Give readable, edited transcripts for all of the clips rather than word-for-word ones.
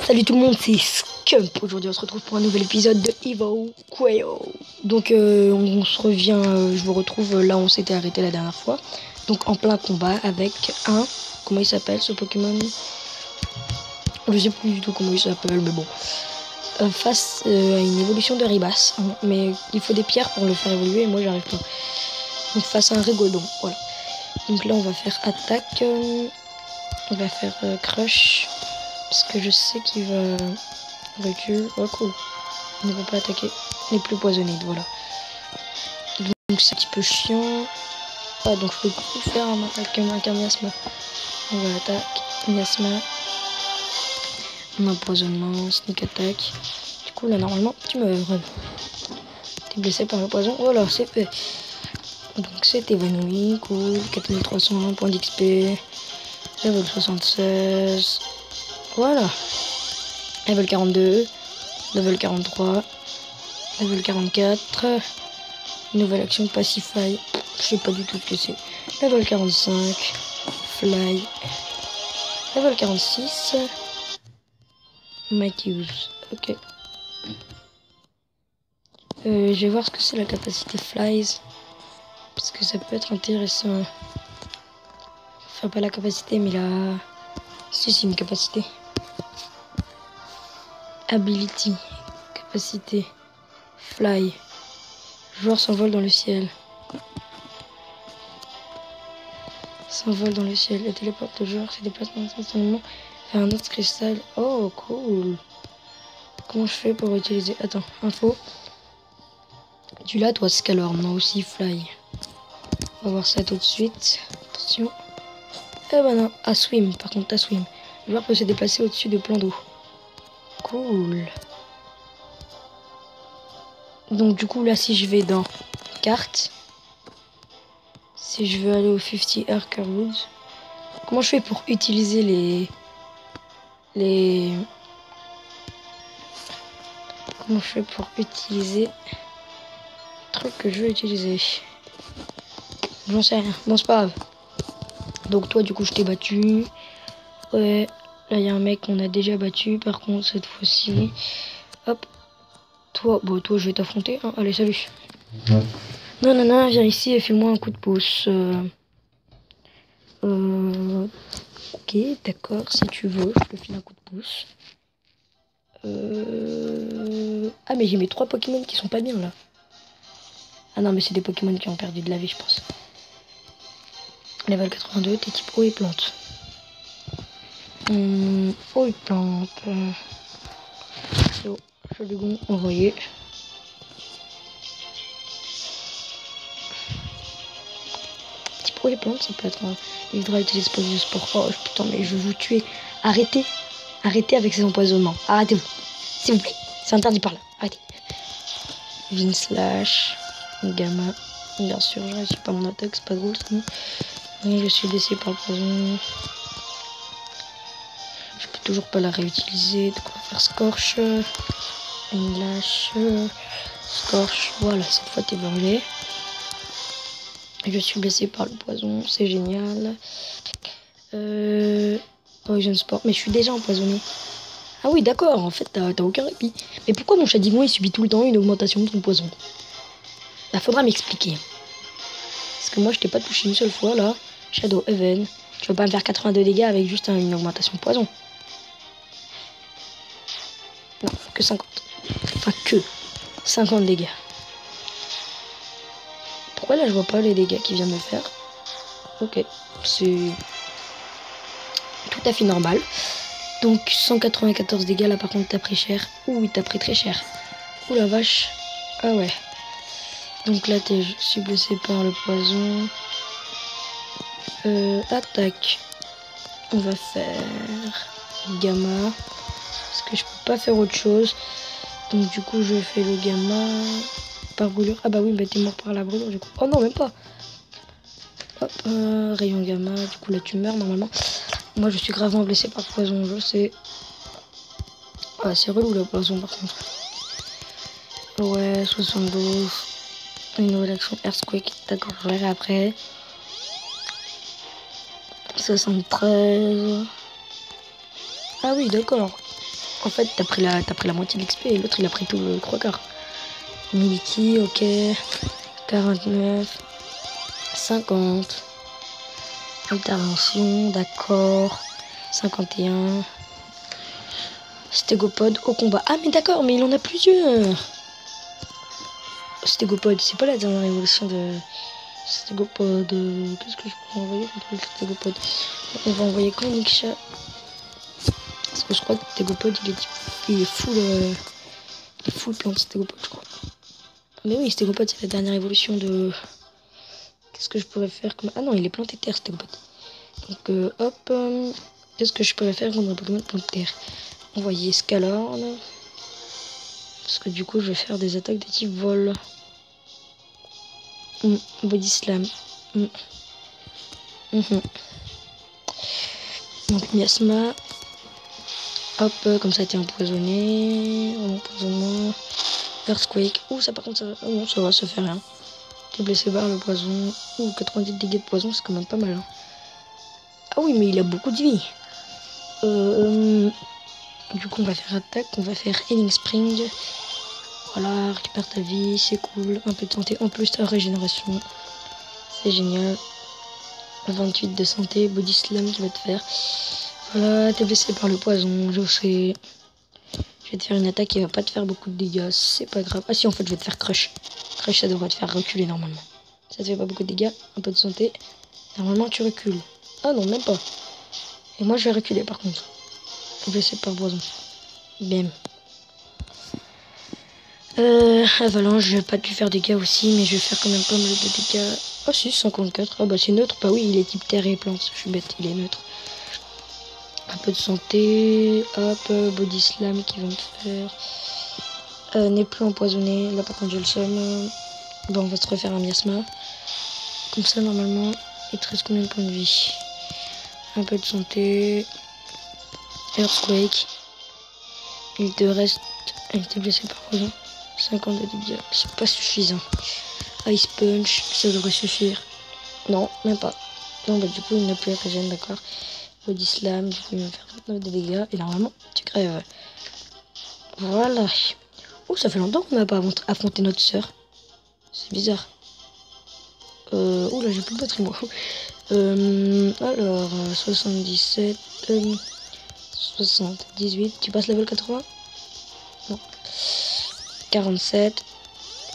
Salut tout le monde, c'est Scump. Aujourd'hui on se retrouve pour un nouvel épisode de Evo Quail. Donc on se revient, je vous retrouve là où on s'était arrêté la dernière fois. Donc en plein combat avec un... Comment il s'appelle ce Pokémon? Je sais plus du tout comment il s'appelle, mais bon. Face à une évolution de Ribas. Hein, mais il faut des pierres pour le faire évoluer et moi j'arrive pas. Donc face à un Rigodon, voilà. Donc là on va faire attaque. On va faire crush. Parce que je sais qu'il va... Recul. Oh cool. Il ne peut pas attaquer les plus poisonnés, voilà. Donc c'est un petit peu chiant. Ah donc je peux plus faire avec un miasma. On va attaque, miasma. Un empoisonnement, sneak attack. Du coup là normalement tu meurs. T'es blessé par le poison. Voilà, c'est fait. Donc c'est évanoui, cool. 4300 points d'XP. Level 76. Voilà. Level 42. Level 43. Level 44. Nouvelle action Pacify. Je sais pas du tout ce que c'est. Level 45. Fly. Level 46. Mighty Use. Ok. Je vais voir ce que c'est la capacité Flies. Parce que ça peut être intéressant. Enfin, pas la capacité, mais la... Si, c'est une capacité. Ability. Capacité. Fly. Joueur s'envole dans le ciel. S'envole dans le ciel. Et téléporte le joueur se déplace instantanément vers un autre cristal. Oh, cool. Comment je fais pour utiliser... Attends, info. Tu l'as, toi, Scalor. Non, aussi Fly. On va voir ça tout de suite. Attention. Eh ben non, à swim. Par contre, à swim. Le joueur peut se déplacer au-dessus de plans d'eau. Cool. Donc, du coup, là, si je vais dans carte... Si je veux aller au 50 Archer Woods, comment je fais pour utiliser les... Comment je fais pour utiliser le truc que je veux utiliser? J'en sais rien. Bon, c'est pas grave. Donc toi, du coup, je t'ai battu. Ouais. Là, il y a un mec qu'on a déjà battu. Par contre, cette fois-ci... Hop. Toi, bon, toi, je vais t'affronter. Hein. Allez, salut. Non, non, non, viens ici et file-moi un coup de pouce. Ok, d'accord, si tu veux, je te file un coup de pouce. Ah, mais j'ai mes 3 Pokémon qui sont pas bien, là. Ah non, mais c'est des Pokémon qui ont perdu de la vie, je pense. Level 82, t'es type eau et plante. Eau et plante. Chalugon envoyé. Type eau et plante, ça peut être un... Il voudra utiliser ce de sport. Oh putain, mais je vais vous tuer. Arrêtez. Arrêtez avec ces empoisonnements. Arrêtez-vous. S'il vous plaît. C'est interdit par là. Arrêtez. Vinslash. Gamma. Bien sûr, je réussis pas mon attaque. C'est pas drôle, sinon. Oui, je suis blessé par le poison. Je peux toujours pas la réutiliser. De quoi faire Scorch. Vinslash. Scorch. Voilà, cette fois t'es brûlé. Je suis blessé par le poison. C'est génial. Poison Sport. Mais je suis déjà empoisonné. Ah oui, d'accord, en fait, t'as aucun répit. Mais pourquoi mon Shadingo, il subit tout le temps une augmentation de son poison? Bah, faudra m'expliquer. Parce que moi, je t'ai pas touché une seule fois, là. Shadow Even. Tu vas pas me faire 82 dégâts avec juste une augmentation de poison. Non, que 50. Enfin, que 50 dégâts. Pourquoi là, je vois pas les dégâts qu'il vient de me faire? Ok, c'est tout à fait normal. Donc 194 dégâts là par contre t'as pris cher. Ouh il t'a pris très cher. Ouh la vache. Ah ouais. Donc là je suis blessé par le poison. Attaque. On va faire gamma. Parce que je peux pas faire autre chose. Donc du coup je fais le gamma. Par brûlure. Ah bah oui bah t'es mort par la brûlure du coup. Oh non même pas. Hop, rayon gamma. Du coup là tu meurs normalement. Moi je suis gravement blessé par le poison, je sais. Ah c'est relou le poison par contre. Ouais, 72. Une nouvelle action Earthquake. D'accord, je verrai après. 73. Ah oui, d'accord. En fait, t'as pris la moitié de l'XP et l'autre il a pris tout le 3/4. Humility, ok. 49. 50. Intervention, d'accord. 51. Stégopode au combat. Ah mais d'accord, mais il en a plusieurs. Stégopode, c'est pas la dernière évolution de Stégopode. Qu'est-ce que je peux envoyer contre le Stégopode? On va envoyer quand Niksha. Parce que je crois que Stégopode il est full plante Stégopode, je crois. Mais oui, Stégopode c'est la dernière évolution de... Qu'est-ce que je pourrais faire comme... Ah non, il est planté terre Stégopode. Donc hop, qu'est-ce que je pourrais faire contre un Pokémon planté terre? Envoyer Scalorn. Parce que du coup je vais faire des attaques de type vol. Body Slam. Donc Miasma. Hop, comme ça a été empoisonné. Empoisonnement. Earthquake. Ouh, ça par contre, ça... Oh non, ça va, ça fait rien. T'es blessé par le poison. Ouh, 90 dégâts de poison, c'est quand même pas mal. Hein. Ah oui, mais il a beaucoup de vie. Du coup, on va faire attaque. On va faire Healing Spring. Voilà, récupère ta vie, c'est cool. Un peu de santé. En plus, ta régénération. C'est génial. 28 de santé. Body Slam qui va te faire. Voilà, t'es blessé par le poison, je sais. Je vais te faire une attaque qui va pas te faire beaucoup de dégâts, c'est pas grave. Ah si, en fait, je vais te faire crush. Crush, ça devrait te faire reculer normalement. Ça te fait pas beaucoup de dégâts, un peu de santé. Normalement, tu recules. Ah non, même pas. Et moi, je vais reculer par contre. Blessé par poison. Bam. Avalanche, je vais pas te faire des dégâts aussi, mais je vais faire quand même pas mal de dégâts. Oh si, 54. Ah bah c'est neutre. Bah oui, il est type terre et plante. Je suis bête, il est neutre. Un peu de santé. Hop, body slam qui va me faire. N'est plus empoisonné. Là par contre j'ai le seum. Bon, on va se refaire un miasma. Comme ça normalement, il te reste combien de points de vie? Un peu de santé. Earthquake. Il te reste... Il était blessé par poison. 50 de dégâts. C'est pas suffisant. Ice Punch, ça devrait suffire. Non, même pas. Non, bah du coup il n'a plus régène, d'accord. Body Slam, du coup il va me faire 39 de dégâts. Et normalement, tu crèves. Voilà. Oh, ça fait longtemps qu'on n'a pas affronté notre sœur. C'est bizarre. Oh là, j'ai plus de batterie, moi. Alors, 77, 78. Tu passes level 80? Non. 47,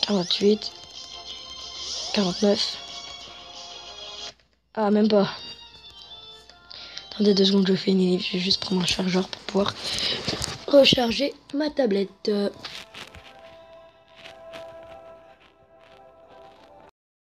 48, 49. Ah, même pas. Attendez 2 secondes, je fais une élite. Je vais juste prendre un chargeur pour pouvoir recharger ma tablette.